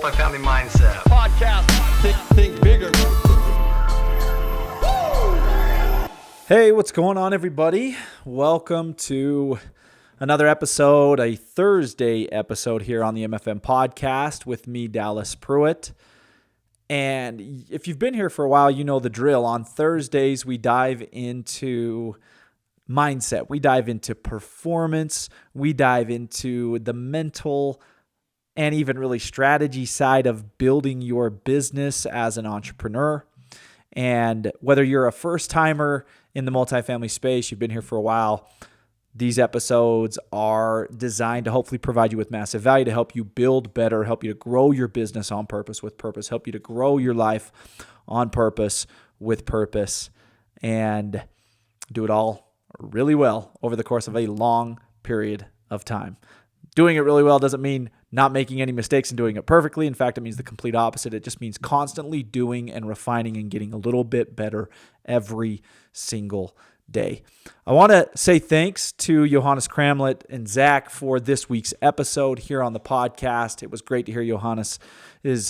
Multifamily Mindset Podcast. Think bigger. Hey, what's going on, everybody? Welcome to another episode, a Thursday episode here on the MFM Podcast with me, Dallas Pruitt. And if you've been here for a while, you know the drill. On Thursdays, we dive into mindset. We dive into performance. We dive into the mental and even really strategy side of building your business as an entrepreneur. And whether you're a first-timer in the multifamily space, you've been here for a while, these episodes are designed to hopefully provide you with massive value, to help you build better, help you to grow your business on purpose with purpose, help you to grow your life on purpose with purpose, and do it all really well over the course of a long period of time. Doing it really well doesn't mean not making any mistakes and doing it perfectly. In fact, it means the complete opposite. It just means constantly doing and refining and getting a little bit better every single day. I want to say thanks to Johannes Kramlet and Zach for this week's episode here on the podcast. It was great to hear Johannes'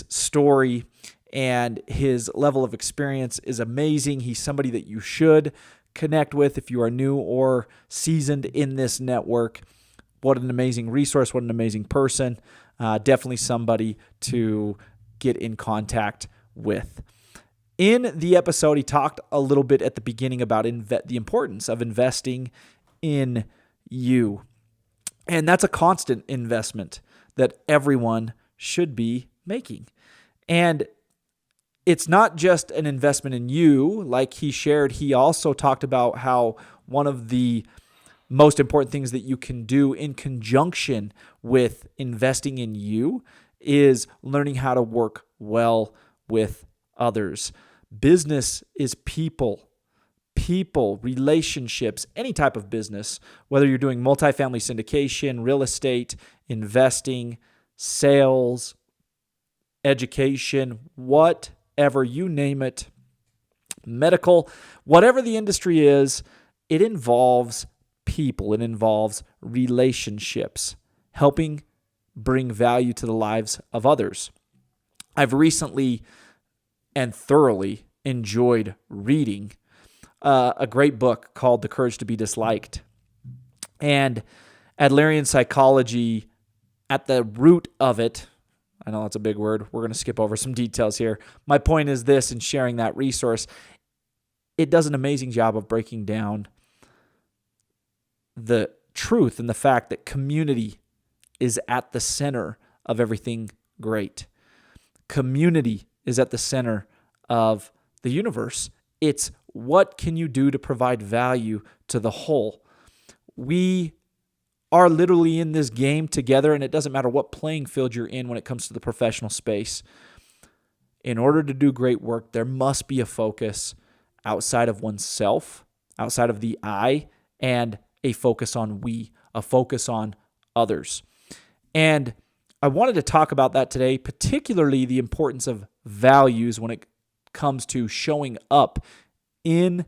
story, and his level of experience is amazing. He's somebody that you should connect with if you are new or seasoned in this network. What an amazing resource. What an amazing person. Definitely somebody to get in contact with. In the episode, he talked a little bit at the beginning about the importance of investing in you. And that's a constant investment that everyone should be making. And it's not just an investment in you. Like he shared, he also talked about how one of the most important things that you can do in conjunction with investing in you is learning how to work well with others. Business is people, relationships, any type of business, whether you're doing multifamily syndication, real estate, investing, sales, education, whatever, you name it, medical, whatever the industry is, it involves people. It involves relationships, helping bring value to the lives of others. I've recently and thoroughly enjoyed reading a great book called The Courage to be Disliked. And Adlerian psychology, at the root of it, I know that's a big word. We're going to skip over some details here. My point is this, in sharing that resource, it does an amazing job of breaking down the truth and the fact that community is at the center of everything great. Community is at the center of the universe. It's what can you do to provide value to the whole. We are literally in this game together, and it doesn't matter what playing field you're in when it comes to the professional space. In order to do great work, there must be a focus outside of oneself, outside of the I, and a focus on we, a focus on others. And I wanted to talk about that today, particularly the importance of values when it comes to showing up in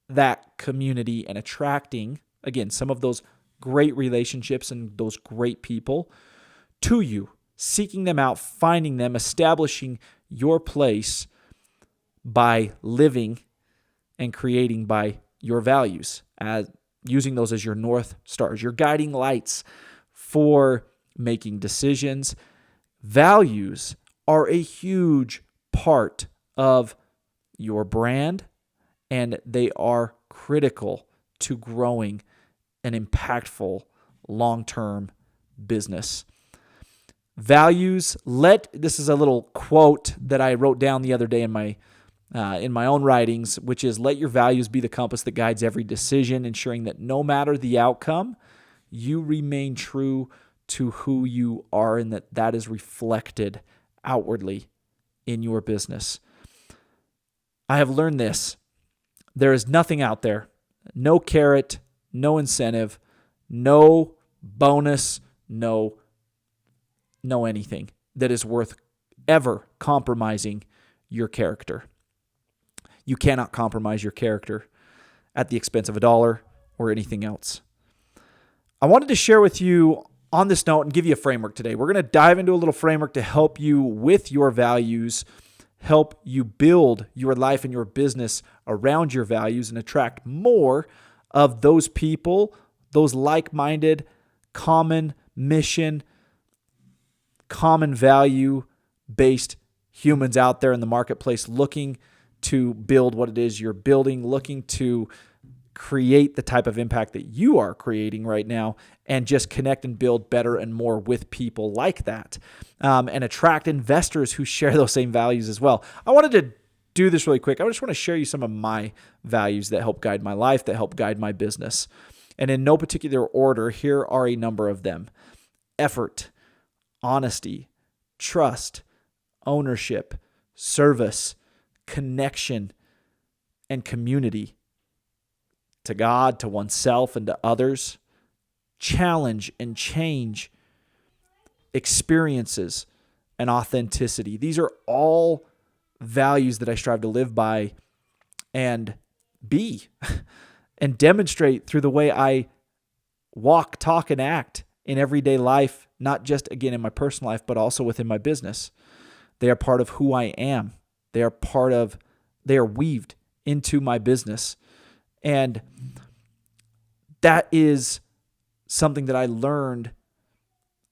that community and attracting, again, some of those great relationships and those great people to you, seeking them out, finding them, establishing your place by living and creating by your values, as using those as your North Stars, your guiding lights for making decisions. Values are a huge part of your brand, and they are critical to growing an impactful long-term business. Values, this is a little quote that I wrote down the other day in my own writings, which is, let your values be the compass that guides every decision, ensuring that no matter the outcome, you remain true to who you are and that is reflected outwardly in your business. I have learned this. There is nothing out there, no carrot, no incentive, no bonus, no anything that is worth ever compromising your character. You cannot compromise your character at the expense of a dollar or anything else. I wanted to share with you on this note and give you a framework today. We're going to dive into a little framework to help you with your values, help you build your life and your business around your values and attract more of those people, those like-minded, common mission, common value-based humans out there in the marketplace looking to build what it is you're building, looking to create the type of impact that you are creating right now, and just connect and build better and more with people like that, and attract investors who share those same values as well. I wanted to do this really quick. I just want to share you some of my values that help guide my life, that help guide my business. And in no particular order, here are a number of them: effort, honesty, trust, ownership, service, connection, and community. To God, to oneself, and to others. Challenge and change, experiences, and authenticity. These are all values that I strive to live by and be and demonstrate through the way I walk, talk, and act in everyday life, not just, again, in my personal life, but also within my business. They are part of who I am. They are weaved into my business. And that is something that I learned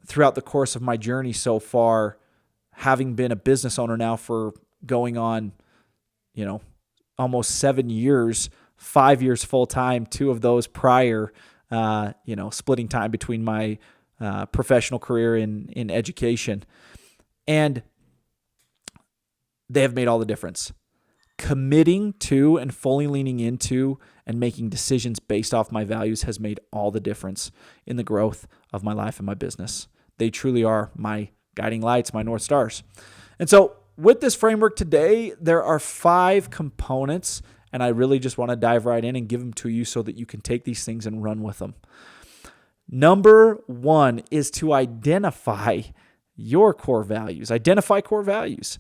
throughout the course of my journey so far, having been a business owner now for going on, almost 7 years, 5 years full time, 2 of those prior, splitting time between my professional career in education. And they have made all the difference. Committing to and fully leaning into and making decisions based off my values has made all the difference in the growth of my life and my business. They truly are my guiding lights, my North Stars. And so with this framework today, there are 5 components, and I really just want to dive right in and give them to you so that you can take these things and run with them. Number 1 is to identify your core values. Identify core values.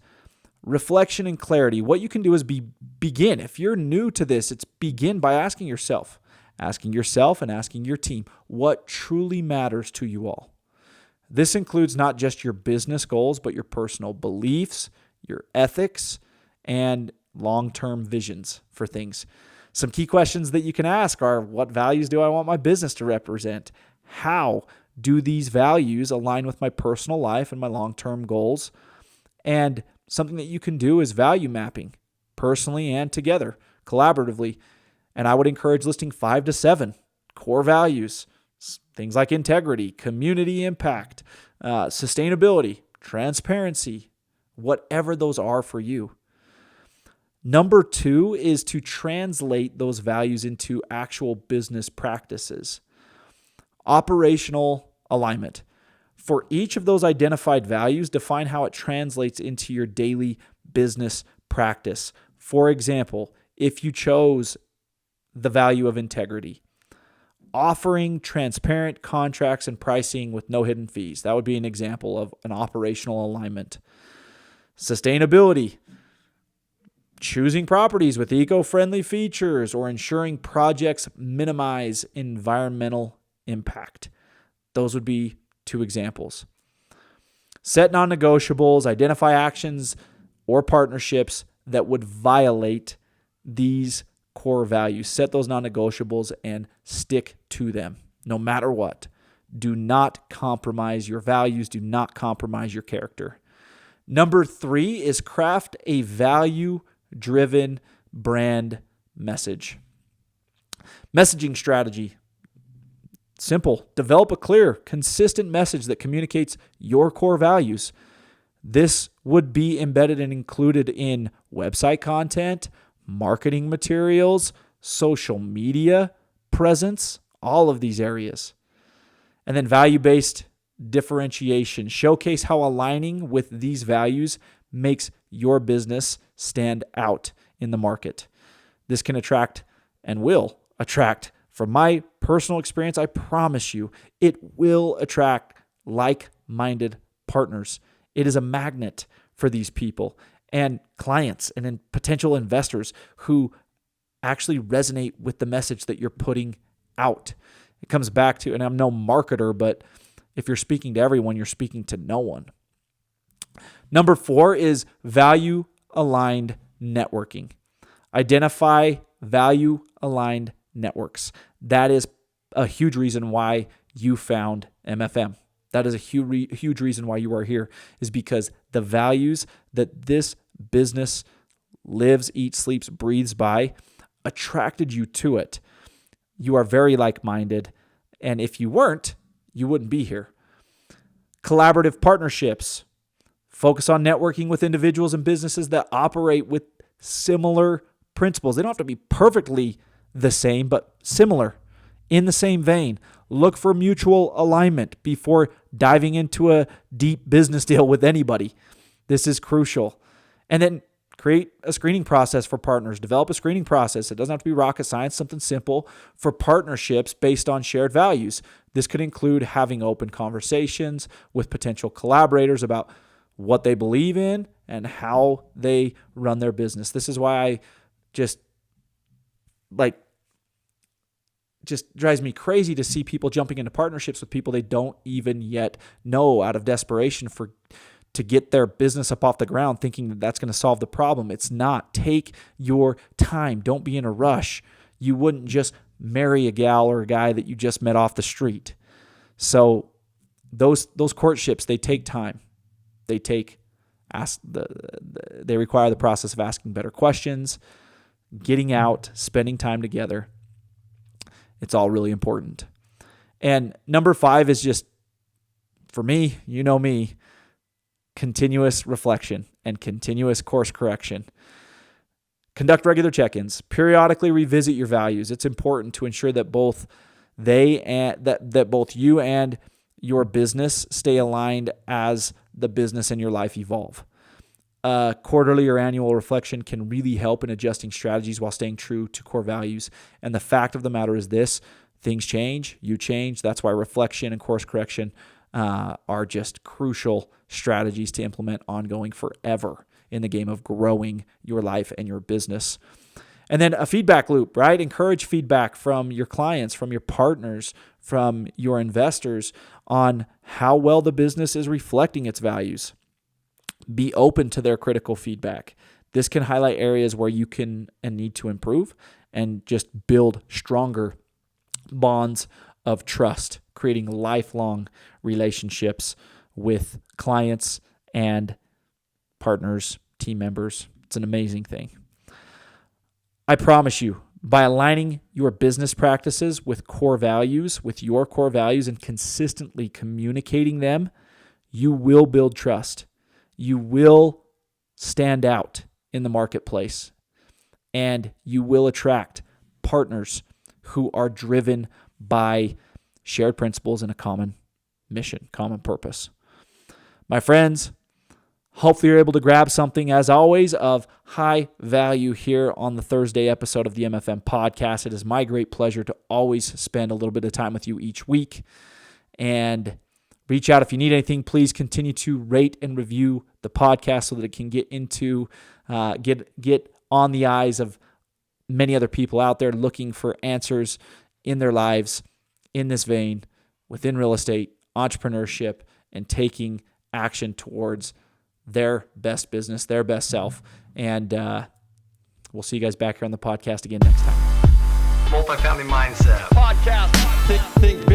Reflection and clarity. What you can do is begin. If you're new to this, it's begin by asking yourself and asking your team what truly matters to you all. This includes not just your business goals, but your personal beliefs, your ethics, and long-term visions for things. Some key questions that you can ask are, what values do I want my business to represent? How do these values align with my personal life and my long-term goals? And something that you can do is value mapping, personally and together, collaboratively. And I would encourage listing 5 to 7 core values, things like integrity, community impact, sustainability, transparency, whatever those are for you. Number 2 is to translate those values into actual business practices. Operational alignment. For each of those identified values, define how it translates into your daily business practice. For example, if you chose the value of integrity, offering transparent contracts and pricing with no hidden fees. That would be an example of an operational alignment. Sustainability, choosing properties with eco-friendly features or ensuring projects minimize environmental impact. Those would be 2 examples. Set non-negotiables, identify actions or partnerships that would violate these core values. Set those non-negotiables and stick to them no matter what. Do not compromise your values. Do not compromise your character. Number 3 is craft a value-driven brand message. Messaging strategy. Simple. Develop a clear, consistent message that communicates your core values. This would be embedded and included in website content, marketing materials, social media presence, all of these areas. And then value-based differentiation. Showcase how aligning with these values makes your business stand out in the market. This can attract and will attract. From my personal experience, I promise you, it will attract like-minded partners. It is a magnet for these people and clients and potential investors who actually resonate with the message that you're putting out. It comes back to, and I'm no marketer, but If you're speaking to everyone, you're speaking to no one. Number 4 is value-aligned networking. Identify value-aligned networks. That is a huge reason why you found MFM. That is a huge reason why you are here, is because the values that this business lives, eats, sleeps, breathes by attracted you to it. You are very like-minded, and if you weren't, you wouldn't be here. Collaborative partnerships. Focus on networking with individuals and businesses that operate with similar principles. They don't have to be perfectly the same, but similar, in the same vein. Look for mutual alignment before diving into a deep business deal with anybody. This is crucial. And then create a screening process for partners. Develop a screening process. It doesn't have to be rocket science, something simple for partnerships based on shared values. This could include having open conversations with potential collaborators about what they believe in and how they run their business. This is why I just drives me crazy to see people jumping into partnerships with people they don't even yet know out of desperation to get their business up off the ground, thinking that that's going to solve the problem. It's not. Take your time. Don't be in a rush. You wouldn't just marry a gal or a guy that you just met off the street. So those courtships, they take time. They require the process of asking better questions, getting out, spending time together. It's all really important. And number 5 is just, for me, you know me, continuous reflection and continuous course correction. Conduct regular check-ins. Periodically revisit your values. It's important to ensure that both both you and your business stay aligned as the business and your life evolve. Quarterly or annual reflection can really help in adjusting strategies while staying true to core values. And the fact of the matter is this: things change, you change. That's why reflection and course correction are just crucial strategies to implement ongoing forever in the game of growing your life and your business. And then a feedback loop, right? Encourage feedback from your clients, from your partners, from your investors on how well the business is reflecting its values. Be open to their critical feedback. This can highlight areas where you can and need to improve and just build stronger bonds of trust, creating lifelong relationships with clients and partners, team members. It's an amazing thing. I promise you, by aligning your business practices with your core values and consistently communicating them, you will build trust. You will stand out in the marketplace, and you will attract partners who are driven by shared principles and a common mission, common purpose. My friends, hopefully you're able to grab something, as always, of high value here on the Thursday episode of the MFM podcast. It is my great pleasure to always spend a little bit of time with you each week. And reach out if you need anything. Please continue to rate and review the podcast so that it can get on the eyes of many other people out there looking for answers in their lives in this vein, within real estate, entrepreneurship, and taking action towards their best business, their best self. And we'll see you guys back here on the podcast again next time. Multifamily Mindset Podcast. Think